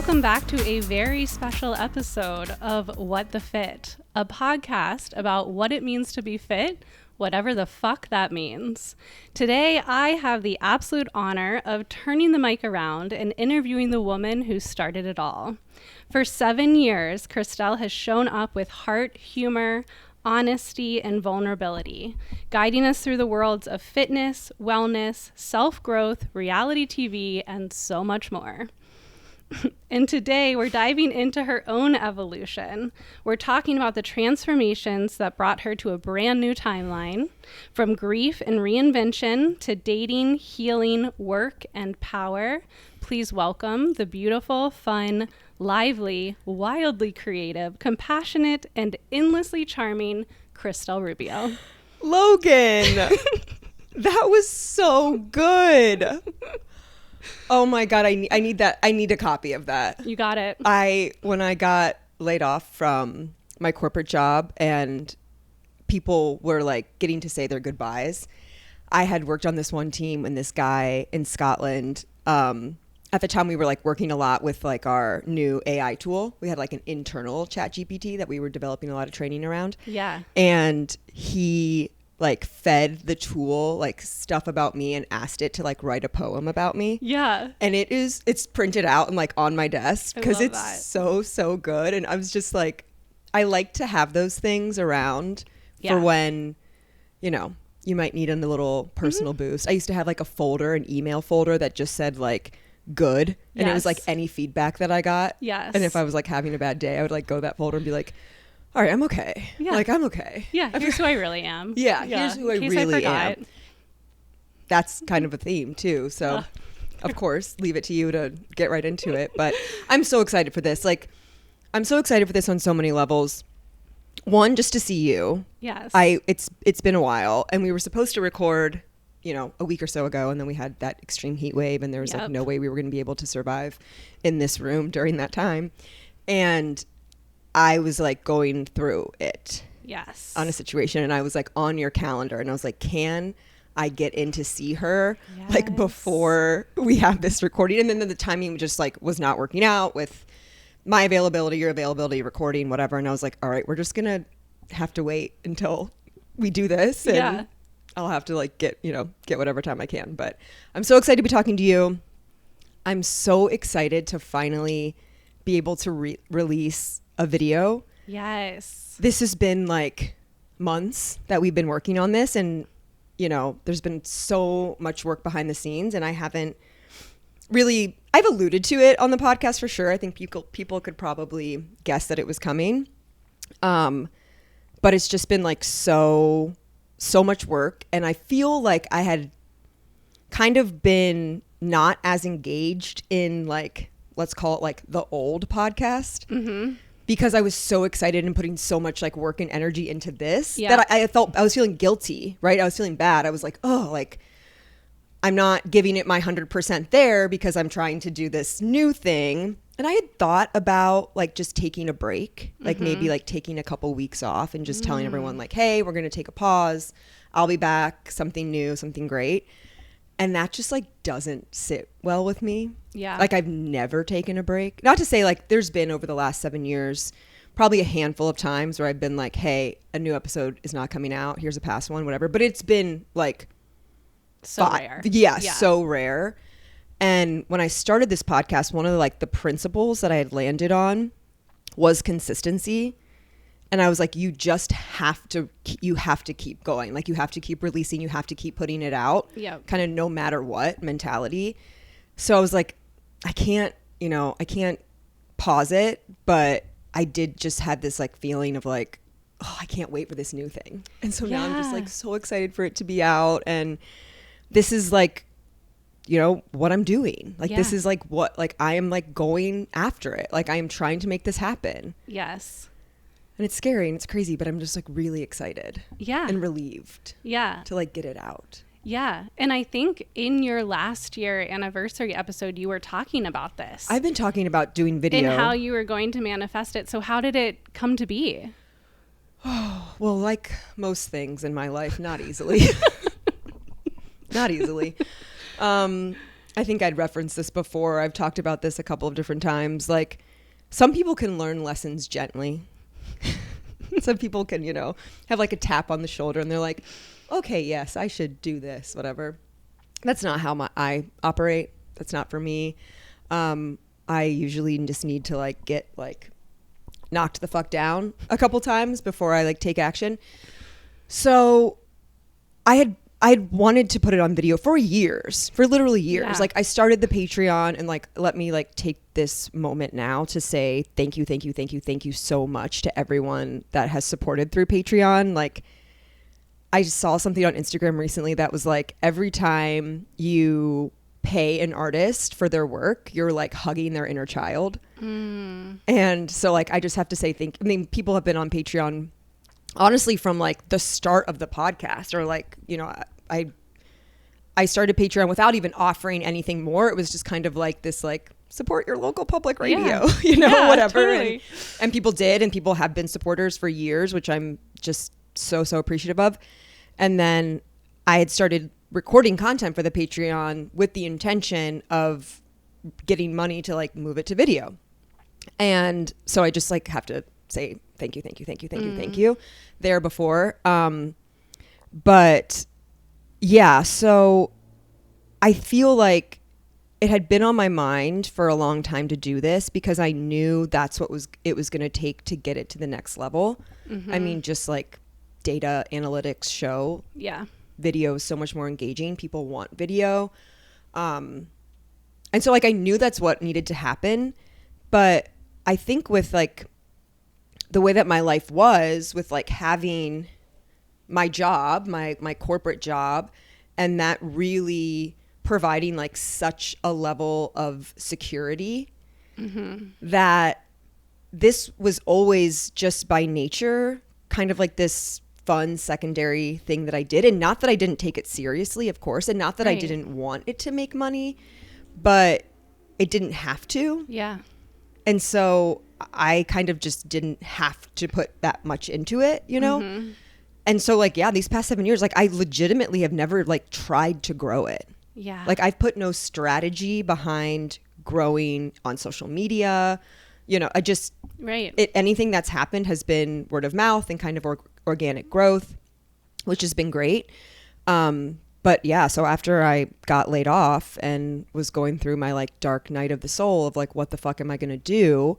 Welcome back to a very special episode of What the Fit, a podcast about what it means to be fit, whatever the fuck that means. Today, I have the absolute honor of turning the mic around and interviewing the woman who started it all. For 7 years, Christelle has shown up with heart, humor, honesty, and vulnerability, guiding us through the worlds of fitness, wellness, self-growth, reality TV, and so much more. And today we're diving into her own evolution. We're talking about the transformations that brought her to a brand new timeline, from grief and reinvention to dating, healing, work, and power. Please welcome the beautiful, fun, lively, wildly creative, compassionate, and endlessly charming Christelle Rubio. Logan, that was so good. Oh my God, I need that. I need a copy of that. You got it. When I got laid off from my corporate job and people were like getting to say their goodbyes, I had worked on this one team and this guy in Scotland. At the time we were like working a lot with like our new AI tool. We had like an internal ChatGPT that we were developing a lot of training around. Yeah. And he like fed the tool like stuff about me and asked it to like write a poem about me. Yeah. And it's printed out and like on my desk because it's that. so good. And I was just like, I like to have those things around for when, you know, you might need a little personal boost. I used to have like a folder, an email folder that just said like good. And it was like any feedback that I got. Yes. And if I was like having a bad day, I would like go to that folder and be like, all right, I'm okay. Yeah. Like, I'm okay. Yeah, here's who I really am. Yeah, here's who I really am. That's kind of a theme, too. So, of course, leave it to you to get right into it. But I'm so excited for this. Like, I'm so excited for this on so many levels. One, just to see you. Yes. It's been a while. And we were supposed to record, you know, a week or so ago. And then we had that extreme heat wave. And there was like no way we were going to be able to survive in this room during that time. And I was like going through it on a situation, and I was like on your calendar, and I was like, can I get in to see her like before we have this recording? And then the timing just like was not working out with my availability, your availability, recording, whatever. And I was like, all right, we're just gonna have to wait until we do this, and I'll have to like get whatever time I can. But I'm so excited to be talking to you. I'm so excited to finally be able to release a video. Yes. This has been like months that we've been working on this, and you know, there's been so much work behind the scenes, and I've alluded to it on the podcast for sure. I think people could probably guess that it was coming. But it's just been like so much work, and I feel like I had kind of been not as engaged in like, let's call it like the old podcast, because I was so excited and putting so much like work and energy into this that I felt I was feeling guilty, right? I was feeling bad. I was like, oh, like I'm not giving it my 100% there because I'm trying to do this new thing. And I had thought about like just taking a break, like maybe like taking a couple weeks off and just telling everyone like, hey, we're going to take a pause. I'll be back. Something new, something great. And that just like doesn't sit well with me. Yeah. Like I've never taken a break. Not to say like there's been over the last 7 years, probably a handful of times where I've been like, hey, a new episode is not coming out. Here's a past one, whatever. But it's been like rare. Yeah, so rare. And when I started this podcast, one of the principles that I had landed on was consistency. And I was like, you have to keep going. Like you have to keep releasing, you have to keep putting it out. Yeah. Kind of no matter what mentality. So I was like, I can't pause it, but I did just have this like feeling of like, oh, I can't wait for this new thing. And so now I'm just like so excited for it to be out. And this is like, you know, what I'm doing. Like this is like what, like I am like going after it. Like I am trying to make this happen. Yes. And it's scary and it's crazy, but I'm just like really excited. Yeah. And relieved. Yeah. To like get it out. Yeah. And I think in your last year anniversary episode, you were talking about this. I've been talking about doing video. And how you were going to manifest it. So how did it come to be? Oh, well, like most things in my life, not easily. Not easily. I think I'd referenced this before. I've talked about this a couple of different times. Like, some people can learn lessons gently. Some people can, you know, have like a tap on the shoulder and they're like, okay, yes, I should do this, whatever. That's not how I operate. That's not for me. I usually just need to like get like knocked the fuck down a couple times before I like take action. So I wanted to put it on video for years, for literally years. Yeah. Like, I started the Patreon and like, let me like take this moment now to say thank you so much to everyone that has supported through Patreon. Like, I saw something on Instagram recently that was like, every time you pay an artist for their work, you're like hugging their inner child. And so like, I just have to say people have been on Patreon honestly from like the start of the podcast, or like, you know, I started Patreon without even offering anything more. It was just kind of like this, like, support your local public radio, you know, whatever. Totally. And people did, and people have been supporters for years, which I'm just so appreciative of. And then I had started recording content for the Patreon with the intention of getting money to like move it to video. And so I just like have to say thank you there before. But yeah, so I feel like it had been on my mind for a long time to do this because I knew that's what it was going to take to get it to the next level. I mean, just like data analytics show, video is so much more engaging. People want video. And so like, I knew that's what needed to happen. But I think with like the way that my life was, with like having my job, my corporate job, and that really providing like such a level of security, that this was always just by nature kind of like this fun secondary thing that I did. And not that I didn't take it seriously, of course, and not that I didn't want it to make money, but it didn't have to. Yeah. And so I kind of just didn't have to put that much into it, you know? And so like, yeah, these past 7 years, like I legitimately have never like tried to grow it. Yeah. Like, I've put no strategy behind growing on social media. You know, I just, anything that's happened has been word of mouth and kind of organic growth, which has been great. But yeah, so after I got laid off and was going through my like dark night of the soul of like, what the fuck am I going to do?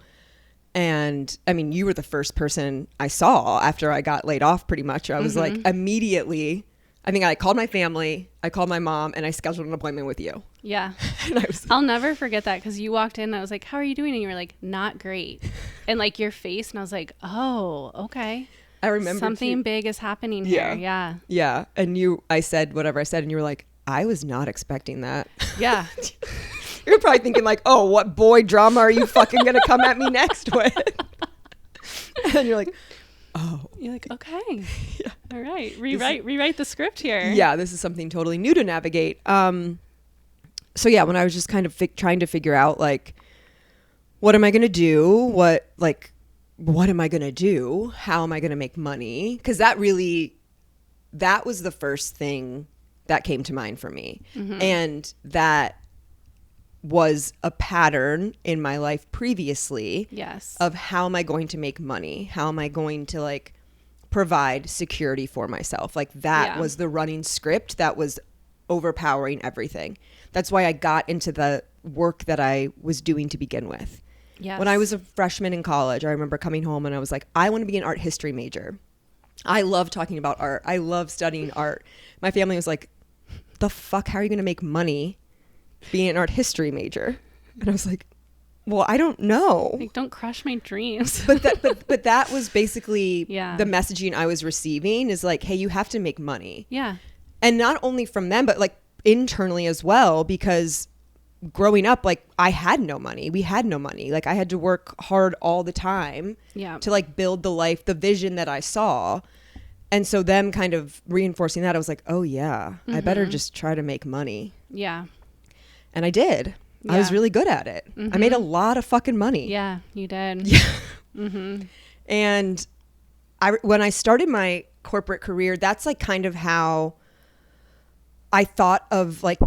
And I mean, you were the first person I saw after I got laid off pretty much. I was like immediately, I think I called my family, I called my mom, and I scheduled an appointment with you. Yeah. And I'll never forget that because you walked in and I was like, how are you doing? And you were like, not great. And like your face, and I was like, oh, okay. I remember something big is happening here. Yeah. Yeah. And I said whatever I said, and you were like, I was not expecting that. Yeah. You're probably thinking like, oh, what boy drama are you fucking going to come at me next with? And you're like, oh. You're like, okay. Yeah. All right. Rewrite the script here. Yeah. This is something totally new to navigate. So yeah, when I was just kind of trying to figure out like, what am I going to do? What am I going to do? How am I going to make money? Because that was the first thing that came to mind for me. And that was a pattern in my life previously. Yes. Of how am I going to make money? How am I going to like provide security for myself? Like that was the running script that was overpowering everything. That's why I got into the work that I was doing to begin with. Yes. When I was a freshman in college, I remember coming home and I was like, I want to be an art history major. I love talking about art. I love studying art. My family was like, the fuck, how are you going to make money being an art history major? And I was like, well, I don't know. Like, don't crush my dreams. but that was basically the messaging I was receiving is like, hey, you have to make money. Yeah. And not only from them, but like internally as well, because growing up, like I had no money. We had no money. Like I had to work hard all the time to like build the life, the vision that I saw. And so them kind of reinforcing that, I was like, oh yeah, I better just try to make money. Yeah. And I did. Yeah. I was really good at it. I made a lot of fucking money. Yeah, you did. Yeah. And when I started my corporate career, that's like kind of how I thought of like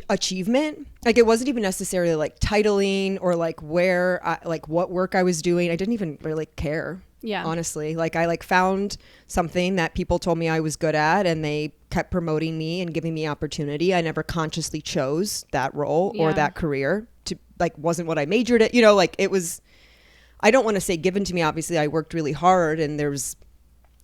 achievement. Like it wasn't even necessarily like titling or like like what work I was doing. I didn't even really care. Yeah. Honestly, like I like found something that people told me I was good at, and they kept promoting me and giving me opportunity. I never consciously chose that role or that career to like, wasn't what I majored at, like it was, I don't want to say given to me. Obviously I worked really hard and there's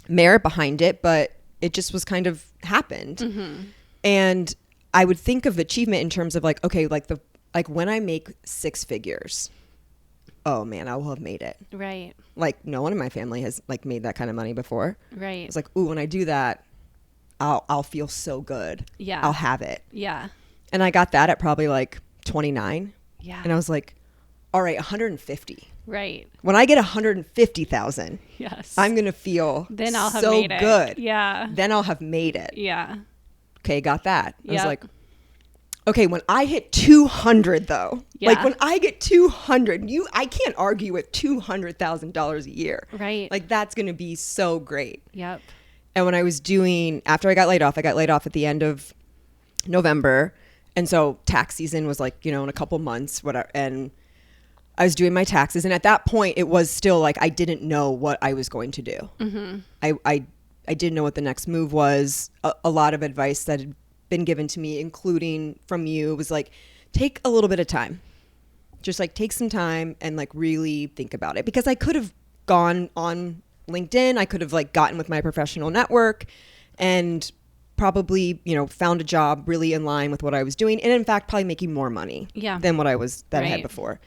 merit behind it, but it just was kind of happened. Mm-hmm. And I would think of achievement in terms of like, okay, like when I make 6 figures, oh man, I will have made it. Right. Like no one in my family has like made that kind of money before. Right. It's like, ooh, when I do that, I'll feel so good. Yeah. I'll have it. Yeah. And I got that at probably like 29. Yeah. And I was like, all right, 150. Right. When I get 150,000, yes, I'm going to feel then I'll have so made it. Good. Yeah. Then I'll have made it. Yeah. Okay, got that. I was like, okay, when I hit 200 though, like when I get 200, I can't argue with $200,000 a year. Right. Like that's going to be so great. Yep. And when I was after I got laid off at the end of November. And so tax season was like, in a couple months, whatever. And I was doing my taxes. And at that point it was still like, I didn't know what I was going to do. Mm-hmm. I didn't know what the next move was. A lot of advice that had been given to me, including from you, was like, take a little bit of time. Just like take some time and like really think about it. Because I could have gone on LinkedIn. I could have like gotten with my professional network and probably, found a job really in line with what I was doing. And in fact, probably making more money than what I had before.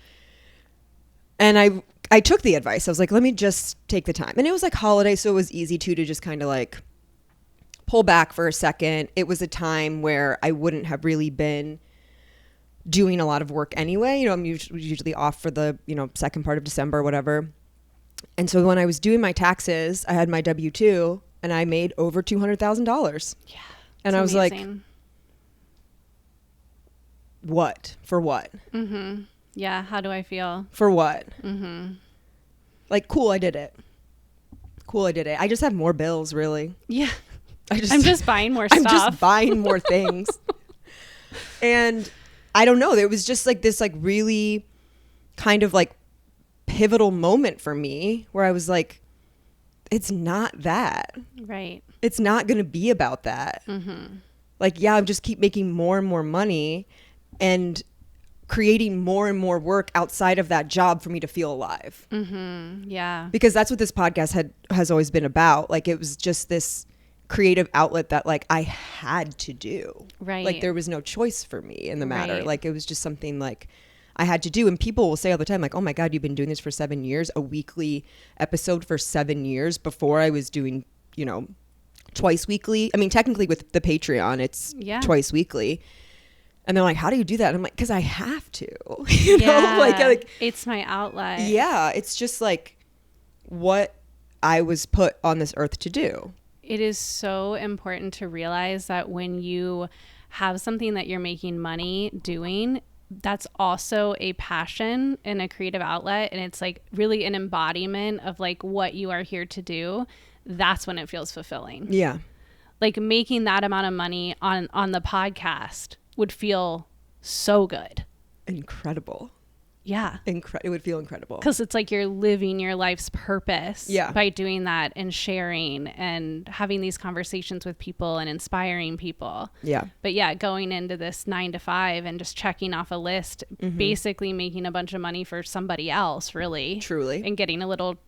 And I took the advice. I was like, let me just take the time. And it was like holiday, so it was easy to just kind of like pull back for a second. It was a time where I wouldn't have really been doing a lot of work anyway. I'm usually off for the, second part of December or whatever. And so when I was doing my taxes, I had my W-2 and I made over $200,000. Yeah. And I was amazing. Like, what? For what? Mm-hmm. Yeah. How do I feel? For what? Mm-hmm. Like, cool, I did it. I just have more bills, really. Yeah. I'm just buying more stuff. I'm just buying more things. And I don't know. There was just like this like really kind of like pivotal moment for me where I was like, it's not that. Right. It's not going to be about that. Mm-hmm. Like, yeah, I'm just keep making more and more money and creating more and more work outside of that job for me to feel alive. Mm-hmm. Yeah. Because that's what this podcast has always been about. Like, it was just this creative outlet that like I had to do. Right. Like there was no choice for me in the matter. Right. Like it was just something like I had to do. And people will say all the time, like, oh my God, you've been doing this for 7 years, a weekly episode for 7 years. Before I was doing, twice weekly. I mean, technically with the Patreon, it's twice weekly. And they're like, how do you do that? And I'm like, because I have to, you know, like it's my outlet. Yeah. It's just like what I was put on this earth to do. It is so important to realize that when you have something that you're making money doing, that's also a passion and a creative outlet. And it's like really an embodiment of like what you are here to do. That's when it feels fulfilling. Yeah. Like making that amount of money on the podcast would feel so good. Incredible. Yeah. It would feel incredible. Because it's like you're living your life's purpose by doing that and sharing and having these conversations with people and inspiring people. Yeah. But yeah, going into this 9 to 5 and just checking off a list, basically making a bunch of money for somebody else, really. Truly. And getting a little,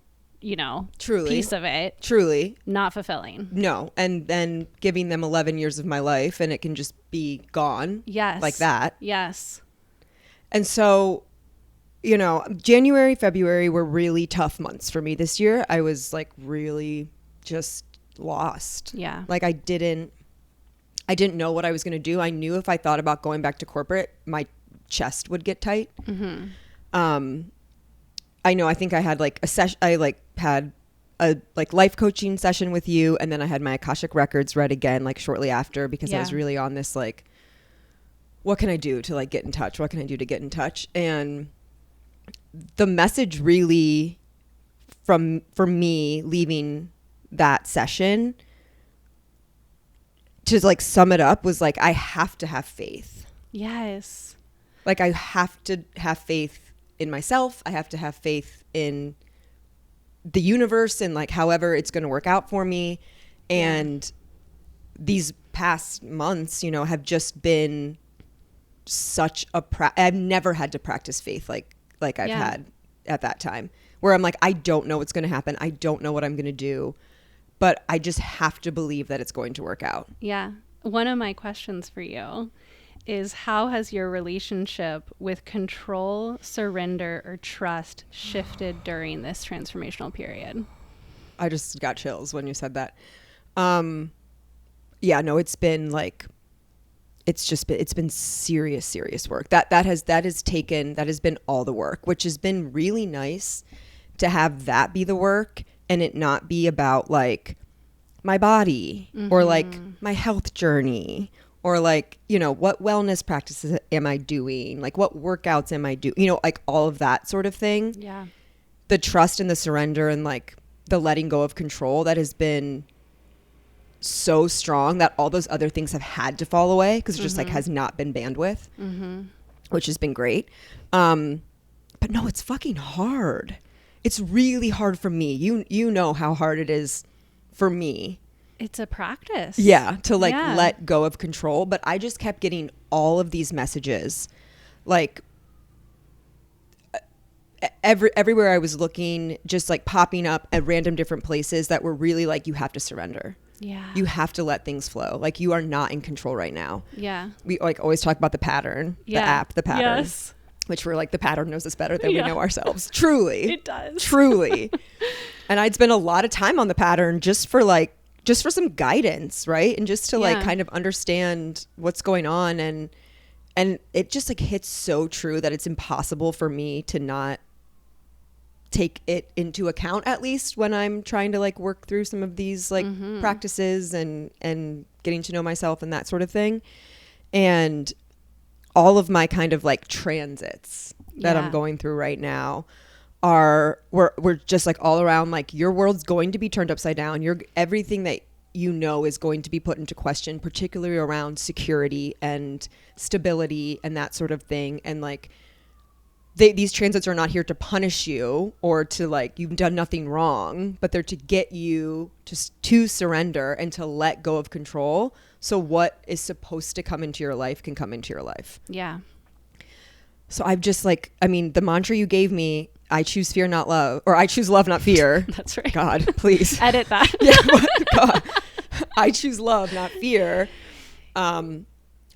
piece of it. Truly. Not fulfilling. No. And then giving them 11 years of my life and it can just be gone. Yes. Like that. Yes. And so, January, February were really tough months for me this year. I was like really just lost. Yeah. Like I didn't know what I was going to do. I knew if I thought about going back to corporate, my chest would get tight. Mm-hmm. I think I had like a session. I like had a like life coaching session with you. And then I had my Akashic records read again, like shortly after, because I was really on this, like, what can I do to like get in touch? What can I do to get in touch? And the message really for me leaving that session to like sum it up was like, I have to have faith. Yes. Like I have to have faith in myself. I have to have faith in the universe and like however it's going to work out for me. And these past months, you know, have just been such a I've never had to practice faith like I've had at that time, where I'm like, I don't know what's going to happen. I don't know what I'm going to do, but I just have to believe that it's going to work out. Yeah. One of my questions for you is, how has your relationship with control, surrender, or trust shifted during this transformational period? I just got chills when you said that. Yeah, no, it's been like, it's been serious work. That has been all the work, which has been really nice to have that be the work and it not be about like my body or like my health journey or like, you know, what wellness practices am I doing? Like what workouts am I doing? You know, like all of that sort of thing. Yeah. The trust and the surrender and like the letting go of control, that has been so strong that all those other things have had to fall away because it just like has not been bandwidth, which has been great. But no, it's fucking hard. It's really hard for me. You know how hard it is for me. It's a practice. Yeah, to like let go of control. But I just kept getting all of these messages, like everywhere I was looking, just like popping up at random different places that were really like, you have to surrender. Yeah. You have to let things flow. Like you are not in control right now. Yeah. We like always talk about the pattern, the app, the pattern. Yes. Which we're like, the pattern knows us better than we know ourselves. Truly. It does. Truly. And I'd spend a lot of time on the pattern just for some guidance, right? And just to like kind of understand what's going on. And it just like hits so true that it's impossible for me to not take it into account, at least when I'm trying to like work through some of these like practices and getting to know myself and that sort of thing. And all of my kind of like transits that I'm going through right now we're just like all around, like your world's going to be turned upside down. Everything that you know is going to be put into question, particularly around security and stability and that sort of thing. And like these transits are not here to punish you or to like, you've done nothing wrong, but they're to get you to surrender and to let go of control. So what is supposed to come into your life can come into your life. Yeah. So I've just like, I mean, the mantra you gave me, I choose fear, not love, or I choose love, not fear. That's right. God, please. Edit that. Yeah, God. I choose love, not fear. I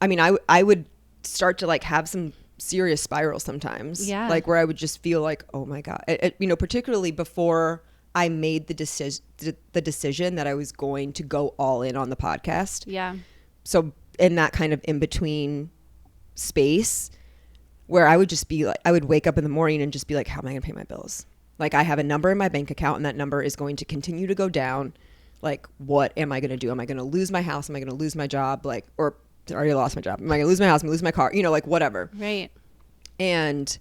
mean, I would start to like have some serious spirals sometimes. Yeah. Like where I would just feel like, oh my God, you know, particularly before I made the decision that I was going to go all in on the podcast. Yeah. So in that kind of in between space where I would just be like, I would wake up in the morning and just be like, how am I going to pay my bills? Like I have a number in my bank account and that number is going to continue to go down. Like, what am I going to do? Am I going to lose my house? Am I going to lose my job? Like, or I already lost my job. Am I going to lose my house? Am I going to lose my car? You know, like whatever. Right. And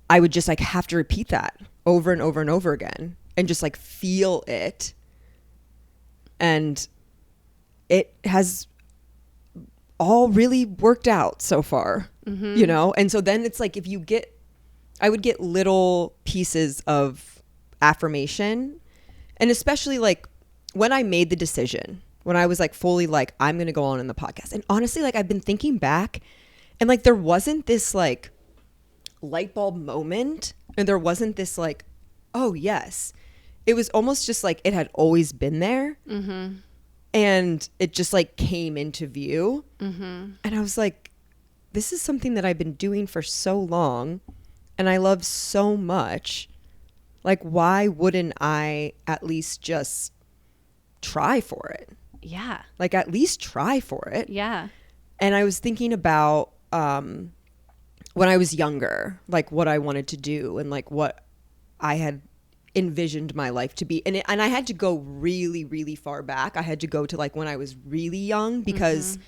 I would just like have to repeat that over and over and over again and just like feel it. And it has all really worked out so far, you know? And so then it's like, I would get little pieces of affirmation, and especially like when I made the decision, when I was like fully like, I'm going to go on in the podcast. And honestly, like I've been thinking back and like, there wasn't this like light bulb moment and there wasn't this like, oh yes, it was almost just like it had always been there. And it just like came into view. And I was like, this is something that I've been doing for so long and I love so much. Like, why wouldn't I at least just try for it? Yeah. Like, at least try for it. Yeah. And I was thinking about when I was younger, like what I wanted to do and like what I had envisioned my life to be. And I had to go really, really far back. I had to go to like when I was really young, because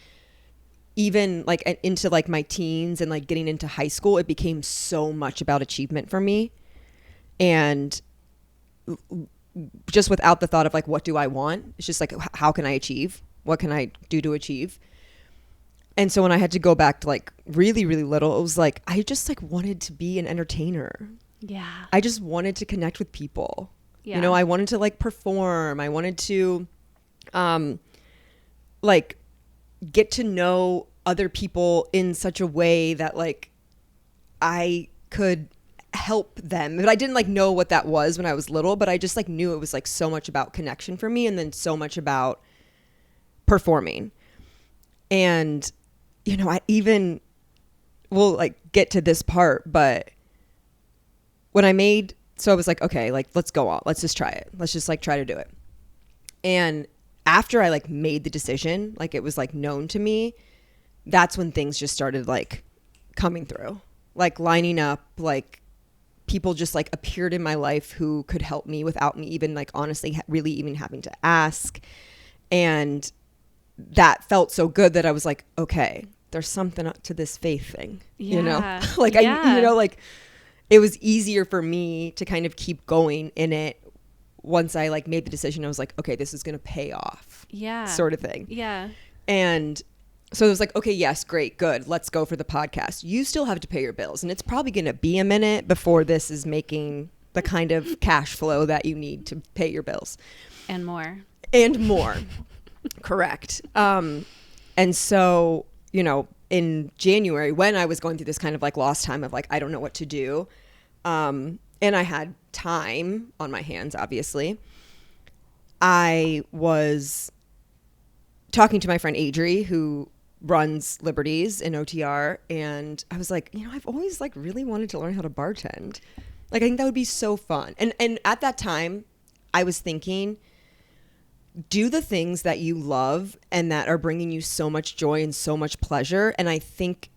even like into like my teens and like getting into high school, it became so much about achievement for me. And just without the thought of like, what do I want? It's just like, how can I achieve? What can I do to achieve? And so when I had to go back to like really, really little, it was like, I just like wanted to be an entertainer. Yeah. I just wanted to connect with people. Yeah. You know, I wanted to like perform. I wanted to like get to know other people in such a way that like I could help them. But I didn't like know what that was when I was little, but I just like knew it was like so much about connection for me and then so much about performing. And, you know, we'll like get to this part, but when so I was like, okay, like let's go on. Let's just try it. Let's just like try to do it. And after I like made the decision, like it was like known to me, that's when things just started like coming through, like lining up, like people just like appeared in my life who could help me without me even like honestly really even having to ask. And that felt so good that I was like, okay, there's something to this faith thing, you know, like I, you know, like it was easier for me to kind of keep going in it once I like made the decision. I was like, okay, this is going to pay off, sort of thing. Yeah. And so it was like, okay, yes, great, good. Let's go for the podcast. You still have to pay your bills, and it's probably going to be a minute before this is making the kind of cash flow that you need to pay your bills. And more. Correct. And so, you know, in January, when I was going through this kind of like lost time of like, I don't know what to do. And I had time on my hands, obviously. I was talking to my friend Adri, who runs Liberties in OTR. And I was like, you know, I've always like really wanted to learn how to bartend. Like, I think that would be so fun. And at that time I was thinking, do the things that you love and that are bringing you so much joy and so much pleasure. And I think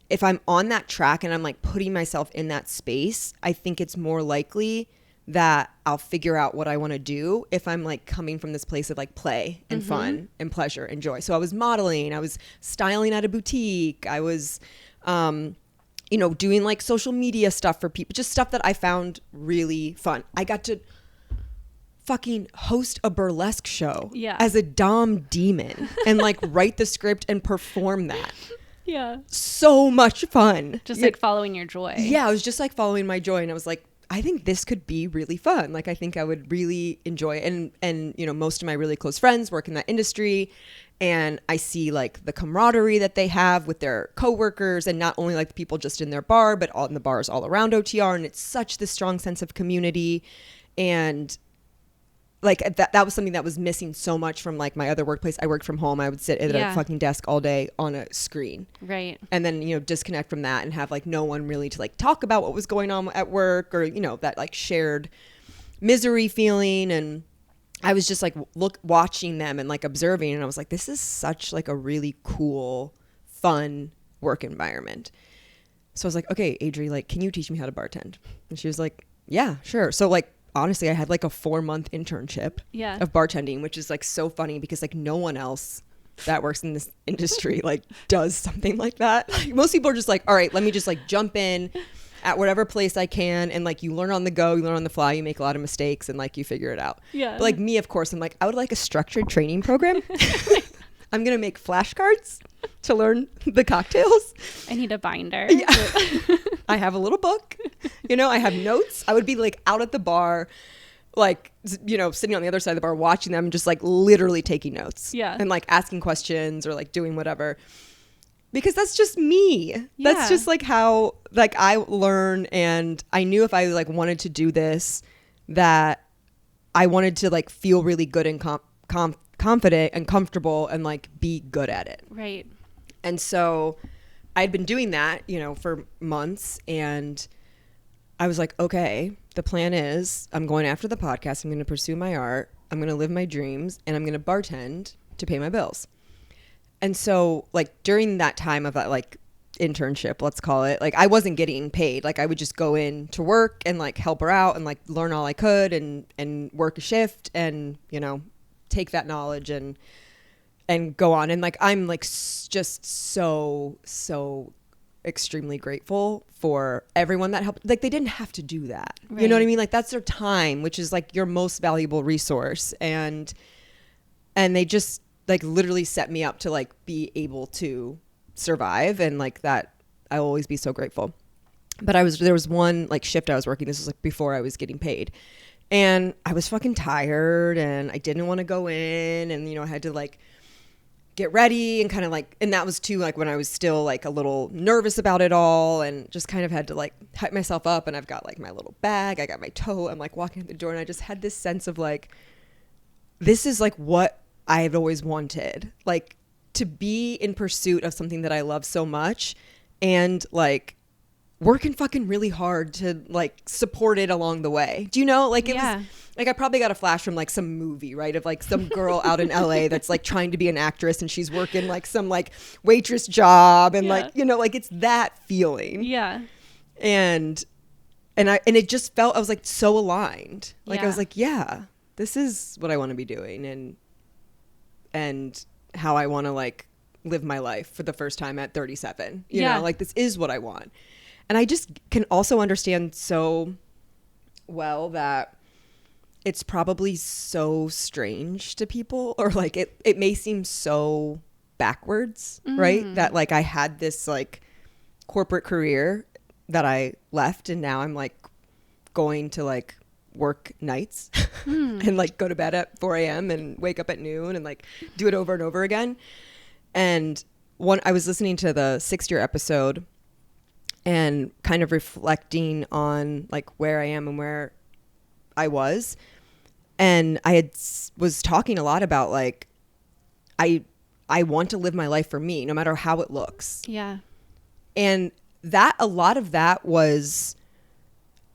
if I'm on that track and I'm like putting myself in that space, I think it's more likely that I'll figure out what I want to do if I'm like coming from this place of like play and fun and pleasure and joy. So I was modeling, I was styling at a boutique, I was, you know, doing like social media stuff for people, just stuff that I found really fun. I got to fucking host a burlesque show as a dom demon and like write the script and perform that. Yeah. So much fun. Just like following your joy. Yeah, I was just like following my joy, and I was like, I think this could be really fun. Like, I think I would really enjoy it. And you know, most of my really close friends work in that industry, and I see like the camaraderie that they have with their coworkers, and not only like the people just in their bar, but all in the bars all around OTR. And it's such this strong sense of community. And like that was something that was missing so much from like my other workplace. I worked from home. I would sit at a fucking desk all day on a screen. Right. And then, you know, disconnect from that and have like no one really to like talk about what was going on at work, or, you know, that like shared misery feeling. And I was just like watching them and like observing, and I was like, this is such like a really cool, fun work environment. So I was like, okay, Adri, like, can you teach me how to bartend? And she was like, yeah, sure. So like, honestly, I had like a 4-month internship of bartending, which is like so funny because like no one else that works in this industry like does something like that. Like, most people are just like, all right, let me just like jump in at whatever place I can, and like you learn on the go, you learn on the fly, you make a lot of mistakes, and like you figure it out. Yeah. But like me, of course, I'm like, I would like a structured training program. I'm gonna make flashcards to learn the cocktails. I need a binder. Yeah. I have a little book, you know, I have notes. I would be like out at the bar, like, you know, sitting on the other side of the bar watching them, just like literally taking notes. Yeah. And like asking questions or like doing whatever. Because that's just me. Yeah. That's just like how like I learn. And I knew if I like wanted to do this, that I wanted to like feel really good and confident and comfortable and like be good at it. Right. And so I'd been doing that, you know, for months, and I was like, okay, the plan is I'm going after the podcast. I'm going to pursue my art. I'm going to live my dreams, and I'm going to bartend to pay my bills. And so like during that time of that like internship, let's call it, like I wasn't getting paid. Like I would just go in to work and like help her out and like learn all I could and work a shift and, you know, take that knowledge and go on. And like I'm like just so extremely grateful for everyone that helped. Like they didn't have to do that. Right. You know what I mean? Like that's their time, which is like your most valuable resource. And And they just like literally set me up to like be able to survive, and like that I'll always be so grateful. But there was one like shift I was working, this was like before I was getting paid, and I was fucking tired and I didn't want to go in, and you know, I had to like get ready and kind of like, and that was too like when I was still like a little nervous about it all, and just kind of had to like hype myself up. And I've got like my little bag, I got my tote, I'm like walking out the door, and I just had this sense of like, this is like what I've always wanted, like to be in pursuit of something that I love so much, and like working fucking really hard to like support it along the way. Do you know, like it was like, I probably got a flash from like some movie, right, of like some girl out in LA that's like trying to be an actress, and she's working like some like waitress job, and like, you know, like it's that feeling. And it just felt, I was like so aligned, like I was like, yeah, this is what I want to be doing, and how I want to like live my life for the first time at 37. You know, like this is what I want. And I just can also understand so well that it's probably so strange to people, or like it may seem so backwards, right? That like I had this like corporate career that I left, and now I'm like going to like work nights and like go to bed at 4 a.m. and wake up at noon and like do it over and over again. And I was listening to the 6-year episode and kind of reflecting on like where I am and where I was. And I was talking a lot about like, I want to live my life for me, no matter how it looks. And a lot of that was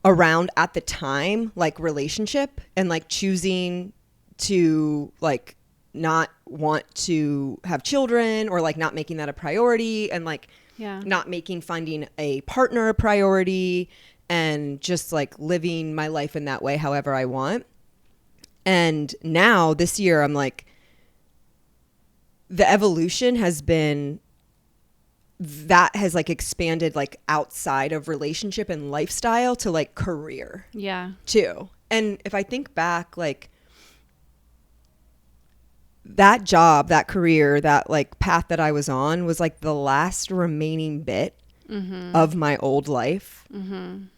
around at the time, like relationship, and like choosing to like not want to have children, or like not making that a priority, and like not making finding a partner a priority, and just like living my life in that way however I want. And now this year I'm like, the evolution has been, that has like expanded like outside of relationship and lifestyle to like career too. And if I think back, like that job, that career, that like path that I was on was like the last remaining bit of my old life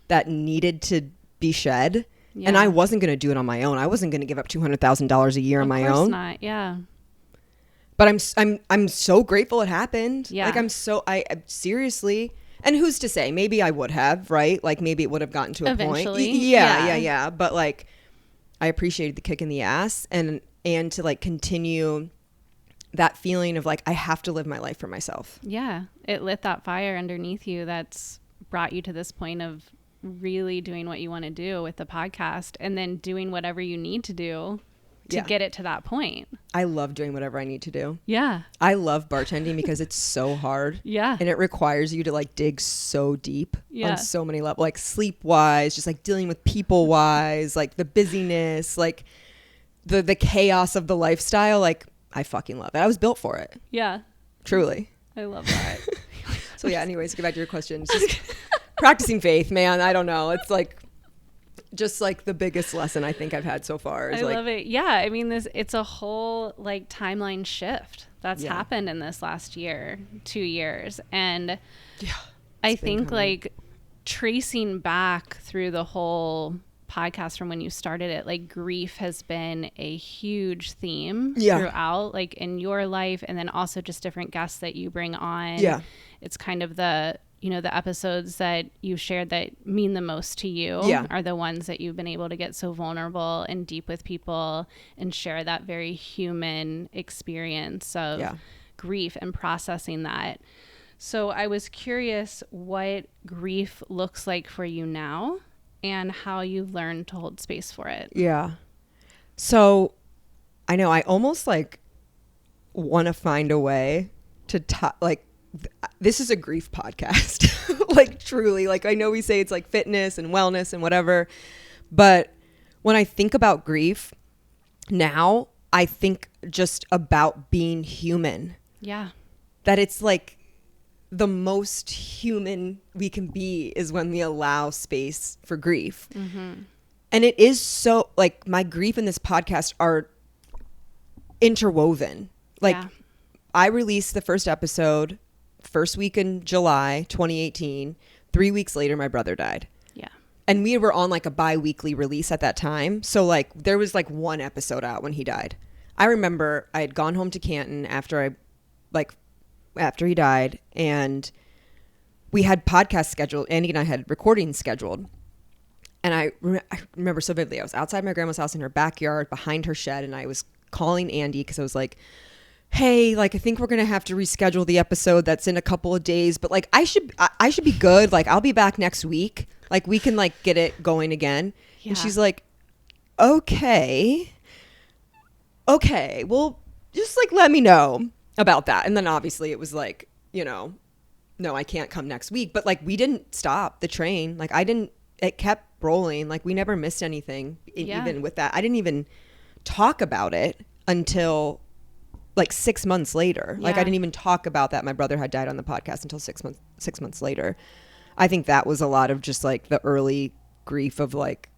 that needed to be shed. And I wasn't going to do it on my own. I wasn't going to give up $200,000 a year on my own. Of course not. But I'm so grateful it happened. Like I seriously, and who's to say, maybe I would have, right? Like maybe it would have gotten to a eventually. Point. Yeah. But like, I appreciated the kick in the ass, and to like continue that feeling of like, I have to live my life for myself. It lit that fire underneath you that's brought you to this point of really doing what you want to do with the podcast, and then doing whatever you need to do to get it to that point. I love doing whatever I need to do. I love bartending because it's so hard. And it requires you to like dig so deep on so many levels, like sleep wise, just like dealing with people wise, like the busyness, like the chaos of the lifestyle. Like I fucking love it. I was built for it. Truly. I love that. So anyways, to get back to your question, it's just practicing faith, man. I don't know. It's like, just like the biggest lesson I think I've had so far. I love it. I mean, it's a whole like timeline shift that's happened in this last year, 2 years. And I think like tracing back through the whole podcast from when you started it, like grief has been a huge theme throughout, like in your life, and then also just different guests that you bring on. It's kind of the, you know, the episodes that you shared that mean the most to you are the ones that you've been able to get so vulnerable and deep with people and share that very human experience of grief and processing that. So I was curious what grief looks like for you now and how you've learned to hold space for it. So I know I almost like want to find a way to like, this is a grief podcast. Like truly, like I know we say it's like fitness and wellness and whatever, but when I think about grief now, I think just about being human. That it's like the most human we can be is when we allow space for grief. And it is so like my grief and this podcast are interwoven. Like Yeah. I released the first episode first week in July 2018. 3 weeks later, my brother died. Yeah. And we were on like a bi-weekly release at that time. So like there was like one episode out when he died. I remember I had gone home to Canton after he died, and we had podcasts scheduled. Andy and I had recordings scheduled. And I remember so vividly, I was outside my grandma's house in her backyard behind her shed, and I was calling Andy because I was like, hey, like, I think we're going to have to reschedule the episode that's in a couple of days, but like, I should be good. Like, I'll be back next week. Like, we can like get it going again. Yeah. And she's like, okay, well, just like, let me know about that. And then obviously it was like, you know, no, I can't come next week. But like, we didn't stop the train. Like it kept rolling. Like we never missed anything. Even with that, I didn't even talk about it until like 6 months later. Like I didn't even talk about that my brother had died on the podcast until 6 months later. I think that was a lot of just like the early grief of like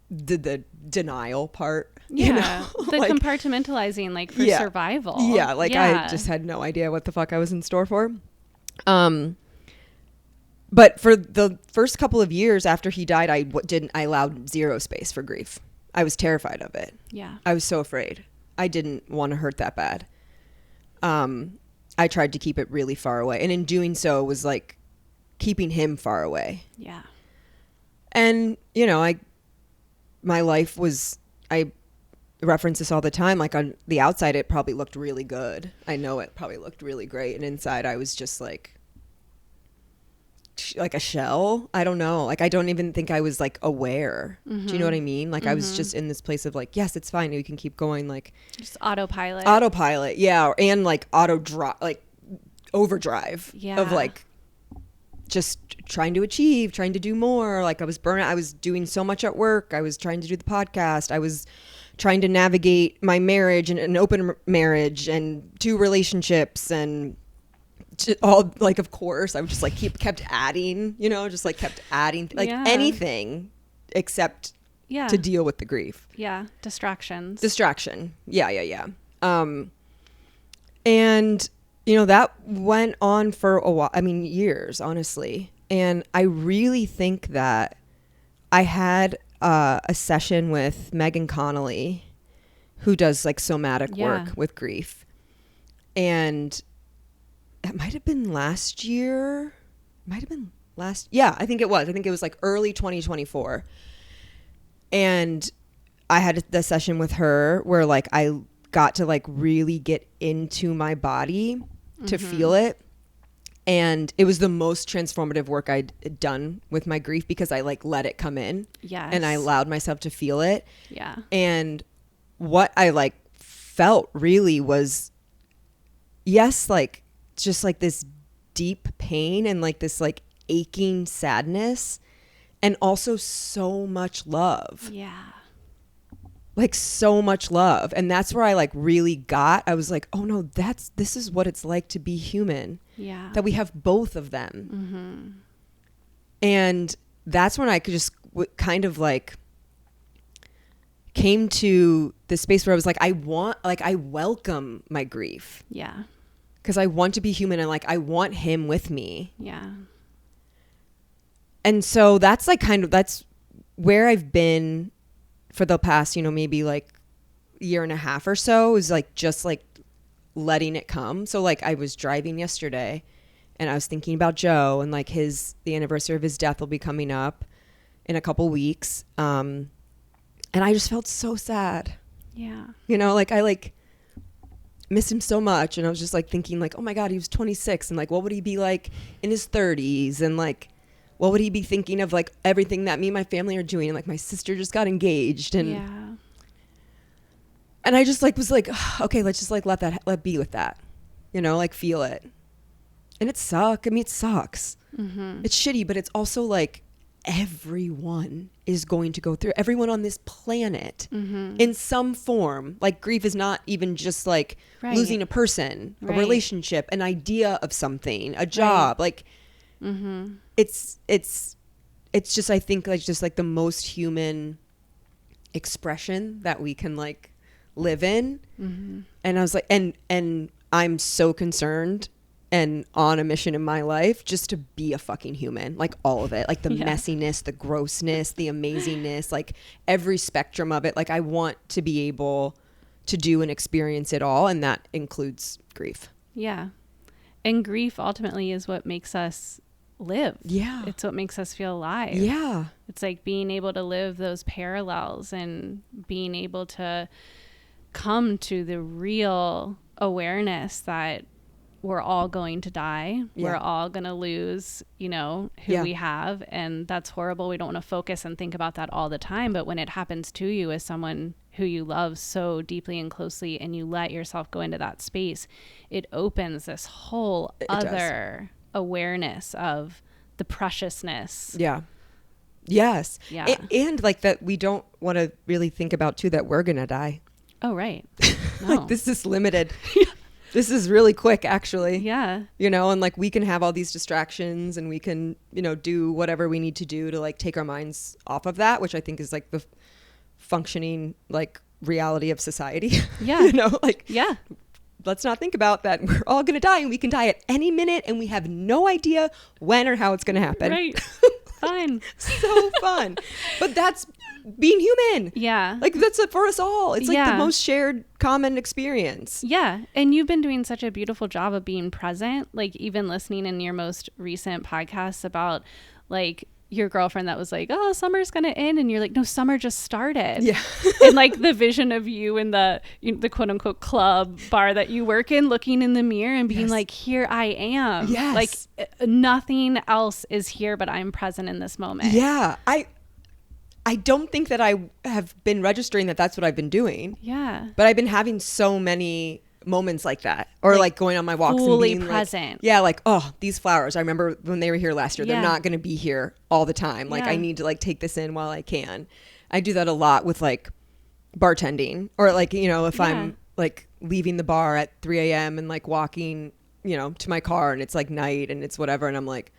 the denial part. Yeah, you know? the like, compartmentalizing, like for survival. Yeah, like I just had no idea what the fuck I was in store for. But for the first couple of years after he died, I allowed zero space for grief. I was terrified of it. Yeah, I was so afraid. I didn't want to hurt that bad. I tried to keep it really far away, and in doing so, was like keeping him far away. Yeah, and you know, my life was. I reference this all the time. Like on the outside, it probably looked really good. I know it probably looked really great, and inside, I was just like a shell. I don't know. Like I don't even think I was like aware. Mm-hmm. Do you know what I mean? Like I was just in this place of like, yes, it's fine. We can keep going. Like just autopilot. Yeah, and like overdrive. Yeah. Of like just trying to achieve, trying to do more. Like I was burnt out. I was doing so much at work. I was trying to do the podcast. I was trying to navigate my marriage and an open marriage and 2 relationships and all, like, of course I would just like kept adding, you know, just like kept adding like anything except to deal with the grief. Distraction. Yeah. And you know, that went on for a while. I mean, years, honestly. And I really think that I had a session with Megan Connolly, who does like somatic work with grief. And it might have been last year. Yeah, I think it was. I think it was like early 2024. And I had the session with her where like I got to like really get into my body to feel it. And it was the most transformative work I'd done with my grief because I like let it come in. Yes. And I allowed myself to feel it. Yeah. And what I like felt really was, yes, like just like this deep pain and like this like aching sadness, and also so much love. Yeah. Like so much love. And that's where I like really I was like, oh no, this is what it's like to be human. Yeah. That we have both of them. And that's when I could just kind of like came to the space where I was like, I welcome my grief. Yeah. Because I want to be human, and like I want him with me. Yeah. And so that's like that's where I've been for the past, you know, maybe like year and a half or so, is like just like letting it come. So like I was driving yesterday and I was thinking about Joe, and like the anniversary of his death will be coming up in a couple weeks. And I just felt so sad. Yeah. You know, like I like miss him so much. And I was just like thinking like, oh my God, he was 26. And like, what would he be like in his 30s? And like, what would he be thinking of like everything that me and my family are doing? And like my sister just got engaged. And and I just like was like, okay, let's just like let be with that, you know, like feel it. And it sucks. I mean, it sucks. It's shitty, but it's also like everyone is going to go through, everyone on this planet in some form. Like grief is not even just like losing a person, a relationship, an idea of something, a job. Like it's just, I think like just like the most human expression that we can like live in. And I was like, and I'm so concerned and on a mission in my life just to be a fucking human, like all of it, like the messiness, the grossness, the amazingness, like every spectrum of it. Like I want to be able to do and experience it all. And that includes grief. Yeah. And grief ultimately is what makes us live. Yeah. It's what makes us feel alive. Yeah. It's like being able to live those parallels and being able to come to the real awareness that we're all going to die. Yeah. We're all going to lose, you know, who we have. And that's horrible. We don't want to focus and think about that all the time. But when it happens to you as someone who you love so deeply and closely, and you let yourself go into that space, it opens this whole other awareness of the preciousness. Yeah. Yes. Yeah. And like that we don't want to really think about too that we're going to die. Oh, right. No. Like this is limited. This is really quick, actually. Yeah. You know, and like we can have all these distractions and we can, you know, do whatever we need to do to like take our minds off of that, which I think is like the functioning like reality of society. Yeah. You know, like, yeah. Let's not think about that. We're all going to die and we can die at any minute and we have no idea when or how it's going to happen. Right. Fun. So fun. But that's being human. Yeah. Like that's it for us all. It's like the most shared common experience. Yeah. And you've been doing such a beautiful job of being present. Like even listening in your most recent podcasts about like your girlfriend that was like, oh, summer's going to end. And you're like, no, summer just started. Yeah. And like the vision of you in the quote unquote club bar that you work in, looking in the mirror and being like, here I am. Yes. Like nothing else is here, but I'm present in this moment. Yeah. I don't think that I have been registering that that's what I've been doing. Yeah. But I've been having so many moments like that, or like going on my walks fully and being present. Like, yeah, like, oh, these flowers. I remember when they were here last year. They're not going to be here all the time. Like I need to like take this in while I can. I do that a lot with like bartending, or like, you know, if I'm like leaving the bar at 3 a.m. and like walking, you know, to my car and it's like night and it's whatever. And I'm like,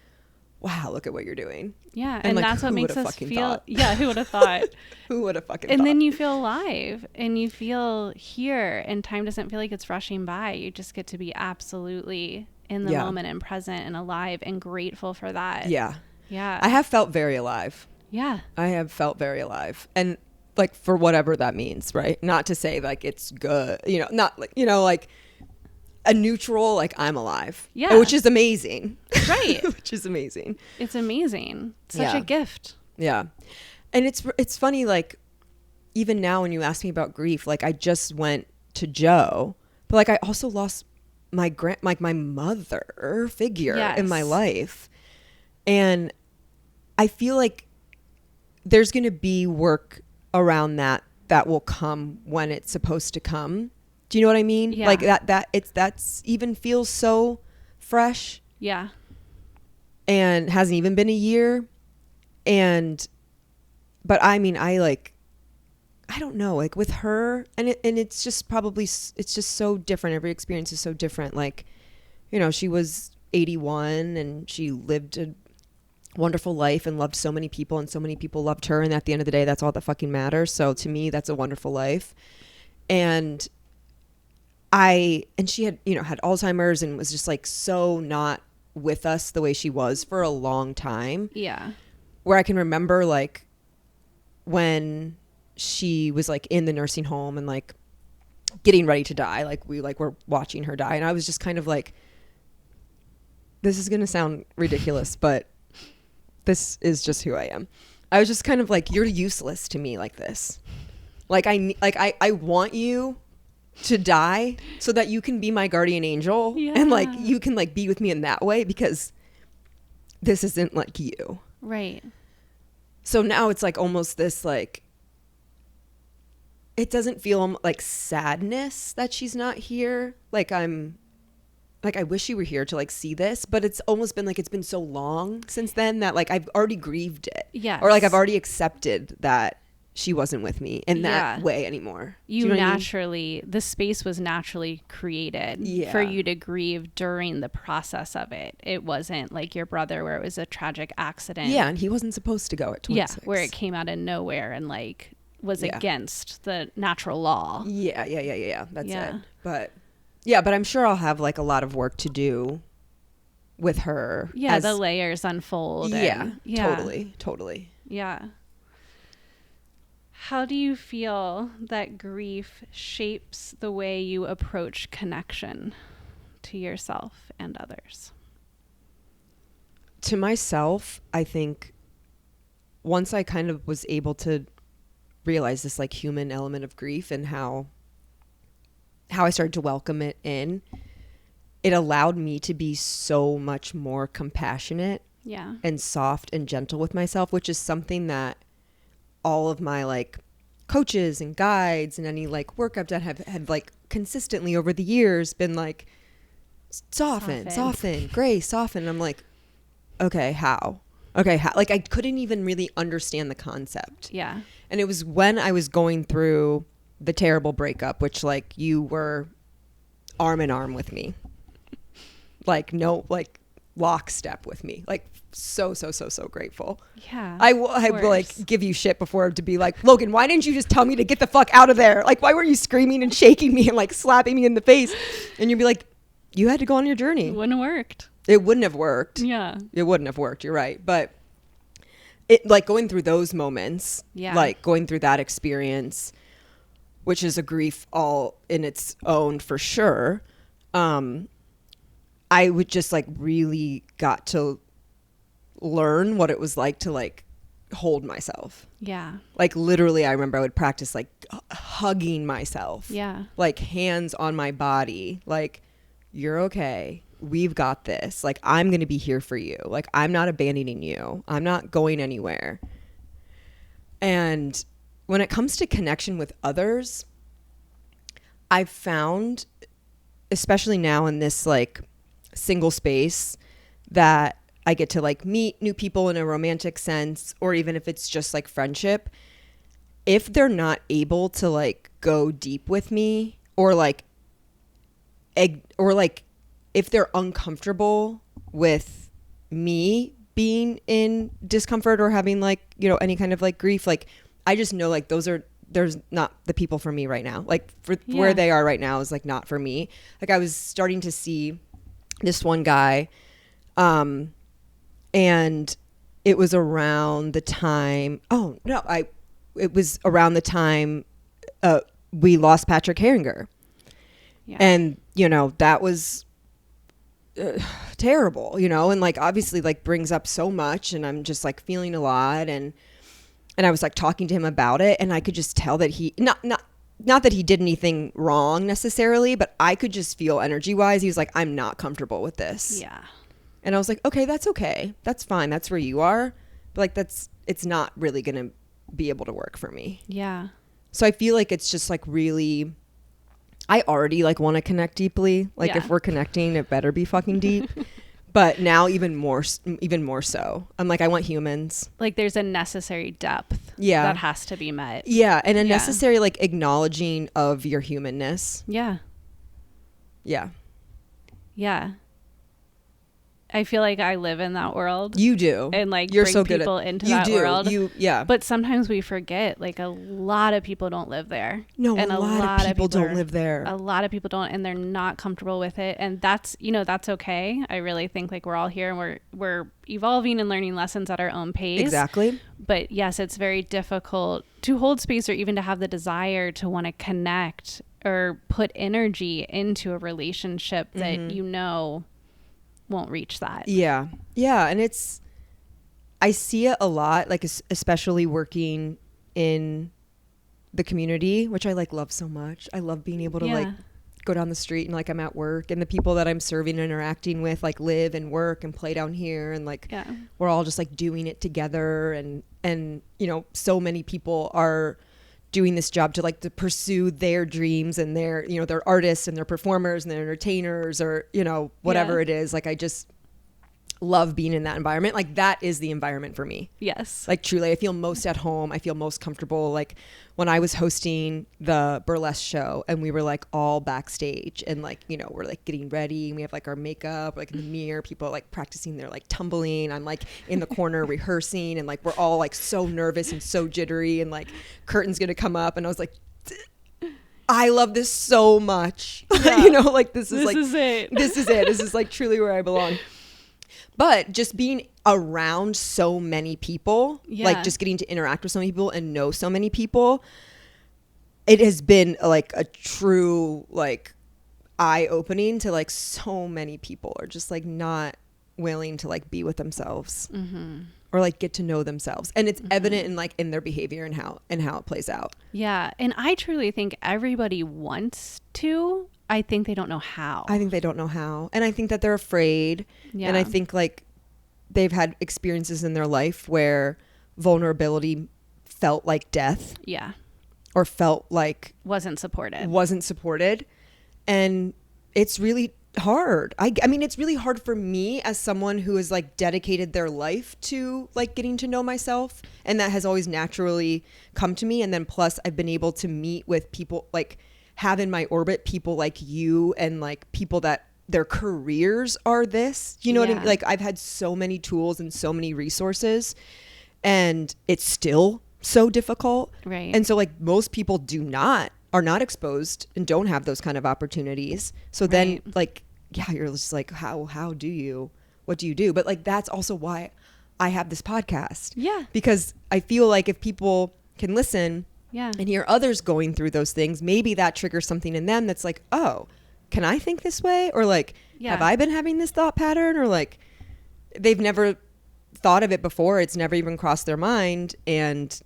wow, look at what you're doing. Yeah. And like, that's what makes us feel. Thought? Yeah. Who would have thought? Who would have fucking and thought? Then you feel alive and you feel here, and time doesn't feel like it's rushing by. You just get to be absolutely in the moment and present and alive and grateful for that. Yeah. Yeah. I have felt very alive. Yeah. I have felt very alive. And like for whatever that means, right? Not to say like it's good, you know, not like, you know, like a neutral, like I'm alive. Yeah. Which is amazing. Right. Which is amazing. It's amazing. Such a gift. Yeah. And it's funny, like even now when you ask me about grief, like I just went to Joe, but like I also lost my my mother figure in my life. And I feel like there's going to be work around that will come when it's supposed to come. Do you know what I mean? Yeah. Like that's even feels so fresh. Yeah. And hasn't even been a year. But I mean, I don't know, like with her and it's just probably, it's just so different. Every experience is so different. Like, you know, she was 81 and she lived a wonderful life and loved so many people and so many people loved her. And at the end of the day, that's all that fucking matters. So to me, that's a wonderful life. And she had, you know, had Alzheimer's and was just like so not with us the way she was for a long time. Yeah. Where I can remember like when she was like in the nursing home and like getting ready to die, like we like were watching her die. And I was just kind of like, this is going to sound ridiculous, but this is just who I am. I was just kind of like, you're useless to me like this. Like I want you to die so that you can be my guardian angel and like you can like be with me in that way, because this isn't like you. Right. So now it's like almost this like, it doesn't feel like sadness that she's not here. Like I'm like, I wish you were here to like see this, but it's almost been like, it's been so long since then that like I've already grieved it. Yes. Or like I've already accepted that she wasn't with me in that way anymore. You naturally, the space was naturally created for you to grieve during the process of it. It wasn't like your brother where it was a tragic accident. Yeah, and he wasn't supposed to go at 26. Yeah, where it came out of nowhere and like was against the natural law. Yeah. That's it. But I'm sure I'll have like a lot of work to do with her. Yeah, the layers unfold. Totally. Yeah. How do you feel that grief shapes the way you approach connection to yourself and others? To myself, I think once I kind of was able to realize this like human element of grief and how I started to welcome it in, it allowed me to be so much more compassionate and soft and gentle with myself, which is something that all of my like coaches and guides and any like work I've done have like consistently over the years been like soften, grace, soften. I'm like, okay, how? Like I couldn't even really understand the concept. Yeah. And it was when I was going through the terrible breakup, which like you were arm in arm with me, like no, like lockstep with me, like so grateful. Yeah, I will like give you shit before to be like, Logan, why didn't you just tell me to get the fuck out of there? Like, why were you screaming and shaking me and like slapping me in the face? And you'd be like, you had to go on your journey. It wouldn't have worked. It wouldn't have worked. Yeah, it wouldn't have worked. You're right. But it like going through those moments, like going through that experience, which is a grief all in its own for sure. I would just like really got to learn what it was like to like hold myself. Yeah. Like literally I remember I would practice like hugging myself. Yeah. Like hands on my body. Like, you're okay. We've got this. Like, I'm going to be here for you. Like, I'm not abandoning you. I'm not going anywhere. And when it comes to connection with others, I've found, especially now in this like single space, that I get to like meet new people in a romantic sense, or even if it's just like friendship, if they're not able to like go deep with me, or like if they're uncomfortable with me being in discomfort or having like, you know, any kind of like grief, like I just know like there's not the people for me right now. Like for where they are right now is like not for me. Like I was starting to see this one guy, and it was around the time, it was around the time we lost Patrick Herringer. Yeah. And, you know, that was terrible, you know, and like obviously like brings up so much, and I'm just like feeling a lot, and I was like talking to him about it, and I could just tell that he not that he did anything wrong necessarily, but I could just feel energy wise he was like, I'm not comfortable with this. Yeah. And I was like, okay, that's fine, that's where you are, but like it's not really gonna be able to work for me. Yeah. So I feel like it's just like really, I already like want to connect deeply. Like if we're connecting, it better be fucking deep. But now even more so. I'm like, I want humans. Like there's a necessary depth that has to be met. Yeah. And a necessary like acknowledging of your humanness. Yeah. Yeah. Yeah. I feel like I live in that world. You do. And like you're bring so people good into that world. Yeah. But sometimes we forget, like a lot of people don't live there. No, and a lot of people don't live there. A lot of people don't, and they're not comfortable with it. And that's, you know, that's okay. I really think like we're all here and we're evolving and learning lessons at our own pace. Exactly. But yes, it's very difficult to hold space or even to have the desire to want to connect or put energy into a relationship that you know won't reach that. Yeah. And I see it a lot, like especially working in the community, which I like love so much. I love being able to like go down the street and like I'm at work, and the people that I'm serving and interacting with like live and work and play down here, and like we're all just like doing it together, and you know, so many people are doing this job to pursue their dreams, and their, you know, they're artists and they're performers and they're entertainers, or, you know, whatever it is. Like I just love being in that environment. Like that is the environment for me. Yes. Like truly, I feel most at home. I feel most comfortable. Like when I was hosting the burlesque show and we were like all backstage and like, you know, we're like getting ready and we have like our makeup, like in the mirror, people are like practicing their like tumbling. I'm like in the corner rehearsing and like we're all like so nervous and so jittery and like curtain's gonna come up and I was like, I love this so much. Yeah. You know, like this is This like is it. This is it. This is like truly where I belong. But just being around so many people, like just getting to interact with so many people and know so many people, it has been like a true like eye-opening to like so many people are just like not willing to like be with themselves or like get to know themselves. And it's evident in like in their behavior and how it plays out. Yeah. And I truly think everybody wants to. I think they don't know how. I think they don't know how. And I think that they're afraid. Yeah. And I think like they've had experiences in their life where vulnerability felt like death. Yeah. Or felt like wasn't supported. And it's really hard. I mean, it's really hard for me as someone who has like dedicated their life to like getting to know myself. And that has always naturally come to me. And then plus I've been able to meet with people like have in my orbit people like you and like people that their careers are this, you know what I mean? Like I've had so many tools and so many resources and it's still so difficult. Right. And so like most people are not exposed and don't have those kind of opportunities. So then like, yeah, you're just like, what do you do? But like, that's also why I have this podcast. Yeah. Because I feel like if people can listen and hear others going through those things, maybe that triggers something in them that's like, oh, can I think this way? Or like, have I been having this thought pattern? Or like, they've never thought of it before. It's never even crossed their mind. And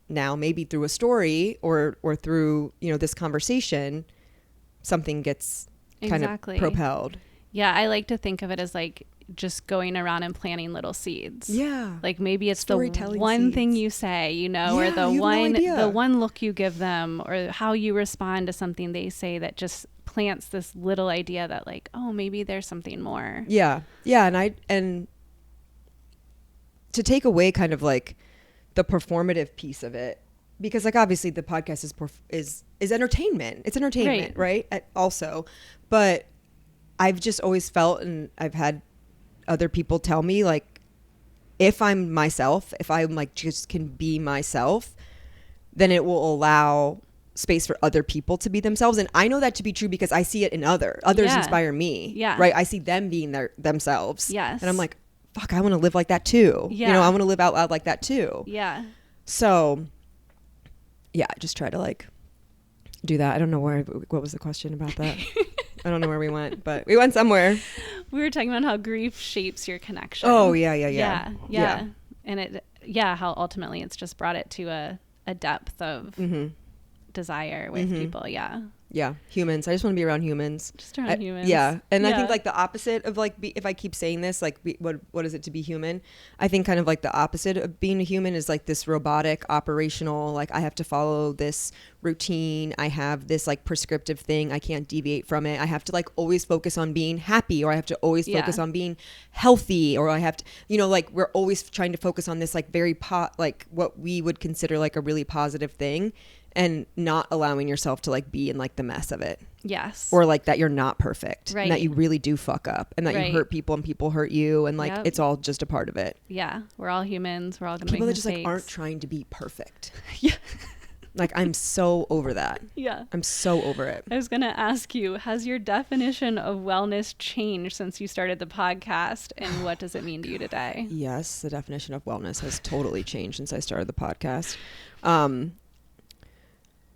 now maybe through a story or through, you know, this conversation, something gets kind of propelled. Yeah. I like to think of it as like just going around and planting little seeds. Yeah. Like maybe it's the one thing you say, you know, or the one look you give them or how you respond to something they say that just plants this little idea that like, oh, maybe there's something more. Yeah. Yeah. And to take away kind of like the performative piece of it, because like obviously the podcast is entertainment. It's entertainment, right? Also, but I've just always felt, and I've had other people tell me like, if I'm myself, if I'm like just can be myself, then it will allow space for other people to be themselves. And I know that to be true because I see it in others inspire me. Yeah. Right. I see them being themselves. Yes. And I'm like, fuck, I want to live like that too. Yeah. You know, I want to live out loud like that too. Yeah. So yeah, I just try to like do that. I don't know what was the question about that? I don't know where we went, but we went somewhere. We were talking about how grief shapes your connection. Oh yeah. And how ultimately it's just brought it to a depth of desire with people. Yeah, humans. I just want to be around humans. Humans. Yeah, and I think like the opposite of like if I keep saying this, like what is it to be human? I think kind of like the opposite of being a human is like this robotic, operational. Like I have to follow this routine. I have this like prescriptive thing. I can't deviate from it. I have to like always focus on being happy, or I have to always focus on being healthy, or I have to, you know, like we're always trying to focus on this like very like what we would consider like a really positive thing. And not allowing yourself to like be in like the mess of it. Yes. Or like that you're not perfect. Right. And that you really do fuck up. And that you hurt people and people hurt you. And like it's all just a part of it. Yeah. We're all humans. We're all going to make mistakes. People that mistakes. just like aren't trying to be perfect. Yeah. Like I'm so over that. Yeah. I'm so over it. I was going to ask you, has your definition of wellness changed since you started the podcast? And what does it mean to you today? Yes. The definition of wellness has totally changed since I started the podcast.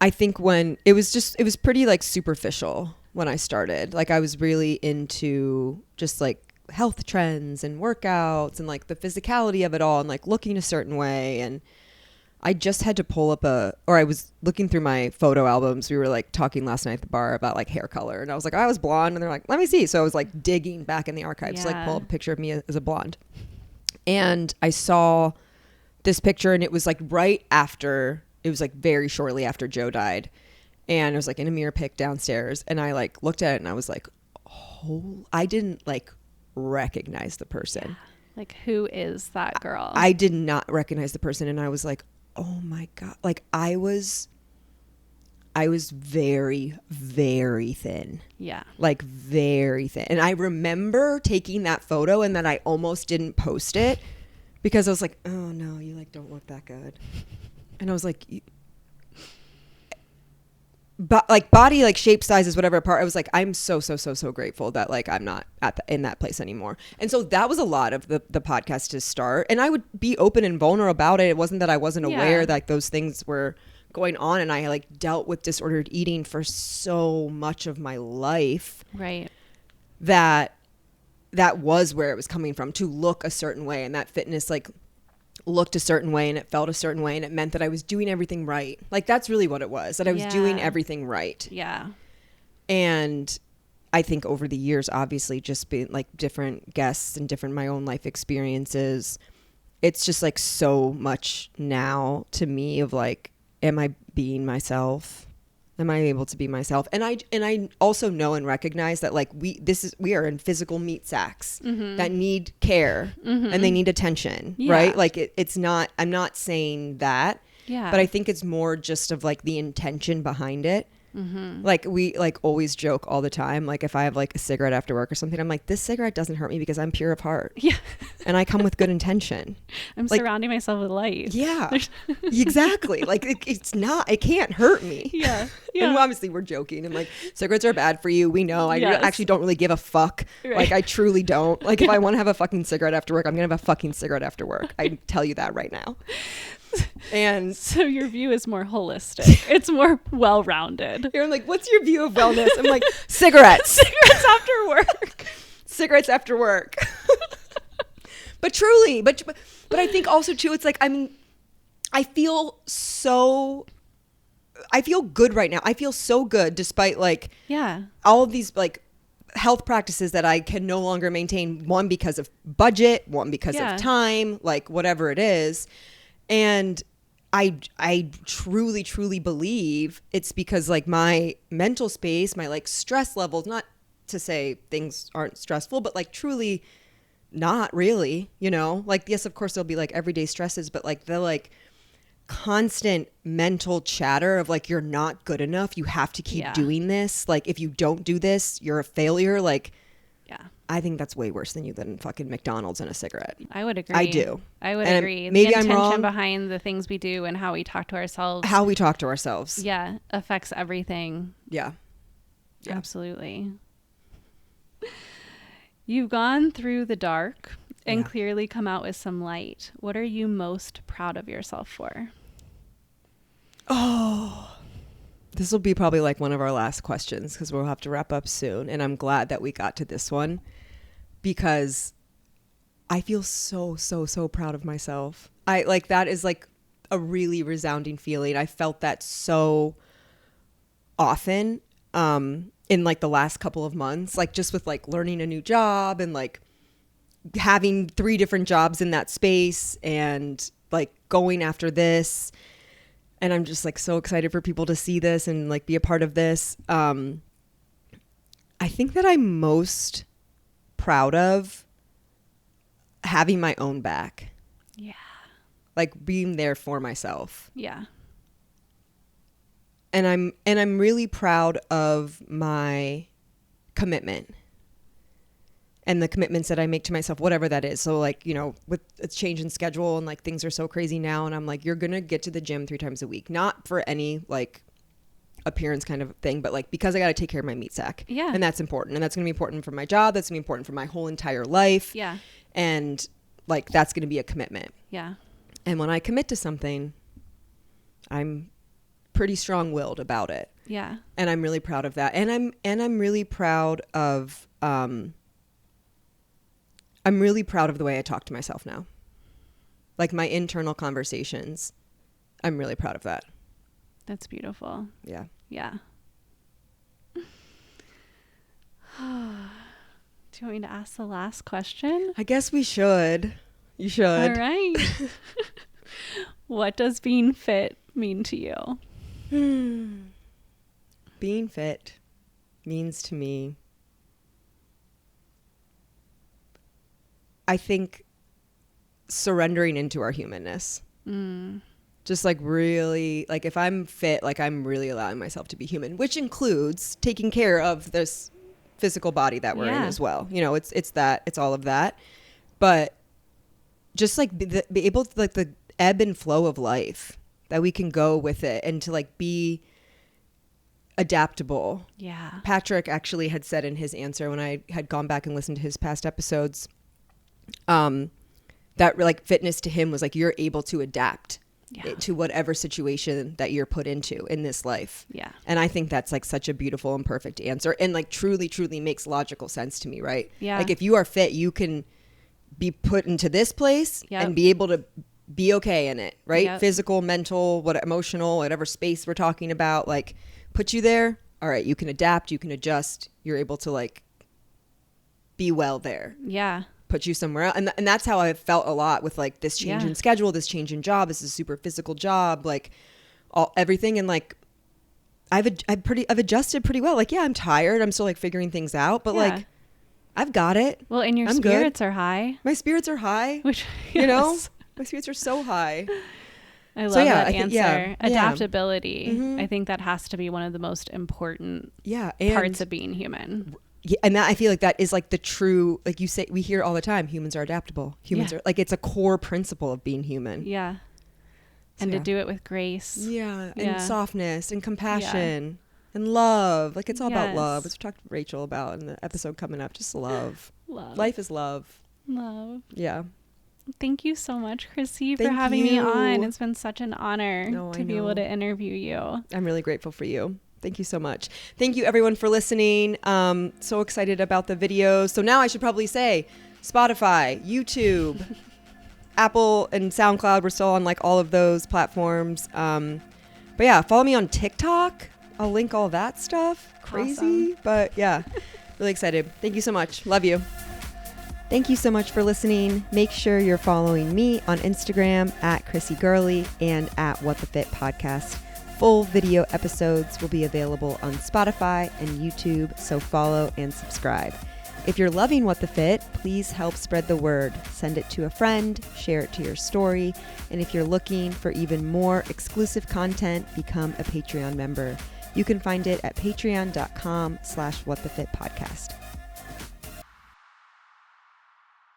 I think when it was pretty like superficial when I started. Like I was really into just like health trends and workouts and like the physicality of it all and like looking a certain way. And I just had to pull up I was looking through my photo albums. We were like talking last night at the bar about like hair color. And I was like, I was blonde. And they're like, let me see. So I was like digging back in the archives to like pull up a picture of me as a blonde. And I saw this picture and it was like it was like very shortly after Joe died. And it was like in a mirror pic downstairs. And I like looked at it and I was like, oh, I didn't like recognize the person. Like, who is that girl? I did not recognize the person, and I was like, oh my God. Like, I was very, very thin. Yeah. Like, very thin. And I remember taking that photo and then I almost didn't post it because I was like, oh no, you like don't look that good. And I was like, but like body, like shape, sizes, whatever part, I was like, I'm so grateful that like I'm not in that place anymore. And so that was a lot of the podcast to start. And I would be open and vulnerable about it. It wasn't that I wasn't aware that like, those things were going on, and I like dealt with disordered eating for so much of my life. Right. That was where it was coming from, to look a certain way, and that fitness like looked a certain way and it felt a certain way, and it meant that I was doing everything right. Like that's really what it was, that I was doing everything right. Yeah. And I think over the years, obviously just being like different guests and different my own life experiences, it's just like so much now to me of like, am I being myself? Am I able to be myself? And I also know and recognize that like we are in physical meat sacks that need care and they need attention, right? Like it's not, I'm not saying that, but I think it's more just of like the intention behind it. Like we like always joke all the time. Like if I have like a cigarette after work or something, I'm like, this cigarette doesn't hurt me because I'm pure of heart. Yeah. And I come with good intention. I'm like, surrounding myself with light. Yeah, exactly. Like it can't hurt me. Yeah. And obviously we're joking and like cigarettes are bad for you. We know. I actually don't really give a fuck. Right. Like I truly don't. Like if I want to have a fucking cigarette after work, I'm going to have a fucking cigarette after work. I tell you that right now. And so your view is more holistic. It's more well-rounded. You're like, what's your view of wellness? I'm like, cigarettes after work. Cigarettes after work. But truly, but I think also too, it's like, I feel good right now. I feel so good despite like all of these like health practices that I can no longer maintain, one because of budget, one because of time, like whatever it is. And I truly believe it's because like my mental space, my like stress levels, not to say things aren't stressful, but like truly not really, you know, like, yes, of course there'll be like everyday stresses, but like the like constant mental chatter of like, you're not good enough. You have to keep doing this. Like if you don't do this, you're a failure. Like, I think that's way worse than fucking McDonald's and a cigarette. I would agree. I do. I would agree. Maybe the I'm intention wrong. behind the things we do and how we talk to ourselves. Yeah. Affects everything. Yeah. Absolutely. You've gone through the dark and clearly come out with some light. What are you most proud of yourself for? Oh, this will be probably like one of our last questions because we'll have to wrap up soon. And I'm glad that we got to this one because I feel so proud of myself. I like, that is like a really resounding feeling. I felt that so often in like the last couple of months, like just with like learning a new job and like having 3 different jobs in that space and like going after this. And I'm just like so excited for people to see this and like be a part of this. I think that I'm most proud of having my own back. Yeah. Like being there for myself. Yeah. And I'm really proud of my commitment and the commitments that I make to myself, whatever that is. So like, you know, with a change in schedule and like things are so crazy now, and I'm like, you're going to get to the gym 3 times a week, not for any like appearance kind of thing, but like because I got to take care of my meat sack. Yeah. And that's important. And that's going to be important for my job. That's going to be important for my whole entire life. Yeah. And like, that's going to be a commitment. Yeah. And when I commit to something, I'm pretty strong-willed about it. Yeah. And I'm really proud of that. And I'm really proud of, I'm really proud of the way I talk to myself now. Like my internal conversations. I'm really proud of that. That's beautiful. Yeah. Yeah. Do you want me to ask the last question? I guess we should. You should. All right. What does being fit mean to you? Being fit means to me, I think surrendering into our humanness. Just like really, like if I'm fit, like I'm really allowing myself to be human, which includes taking care of this physical body that we're in as well. You know, it's all of that. But just like be able to, like, the ebb and flow of life, that we can go with it and to like be adaptable. Yeah. Patrick actually had said in his answer, when I had gone back and listened to his past episodes, that like fitness to him was like, you're able to adapt to whatever situation that you're put into in this life. Yeah. And I think that's like such a beautiful and perfect answer, and like truly makes logical sense to me, right? Yeah. Like if you are fit, you can be put into this place and be able to be okay in it, right? Yep. Physical, mental, emotional, whatever space we're talking about, like put you there. All right, you can adapt, you can adjust, you're able to like be well there. Yeah. Put you somewhere else. And that's how I felt a lot with like this change in schedule, this change in job. This is a super physical job, like everything. And like, I've adjusted pretty well. Like, yeah, I'm tired. I'm still like figuring things out, but like, I've got it. Well, and your spirits are high. My spirits are high, which, you know, my spirits are so high. I love that answer. Adaptability. Mm-hmm. I think that has to be one of the most important parts of being human. Yeah, and that, I feel like that is like the true, like you say, we hear all the time, humans are adaptable. Humans are like, it's a core principle of being human. Yeah. And to do it with grace. Yeah. And softness and compassion and love. Like it's all about love. It's what we talked to Rachel about in the episode coming up. Just love. Love. Life is love. Love. Yeah. Thank you so much, Chrissy, for having me on. It's been such an honor to be able to interview you. I'm really grateful for you. Thank you so much. Thank you everyone for listening. So excited about the videos. So now I should probably say Spotify, YouTube, Apple and SoundCloud. We're still on like all of those platforms. But yeah, follow me on TikTok. I'll link all that stuff. Crazy. Awesome. But yeah, really excited. Thank you so much. Love you. Thank you so much for listening. Make sure you're following me on Instagram at Chrissy Gurley and at What the Fit Podcast. Full video episodes will be available on Spotify and YouTube, so follow and subscribe. If you're loving What the Fit, please help spread the word. Send it to a friend, share it to your story, and if you're looking for even more exclusive content, become a Patreon member. You can find it at patreon.com/whatthefitpodcast.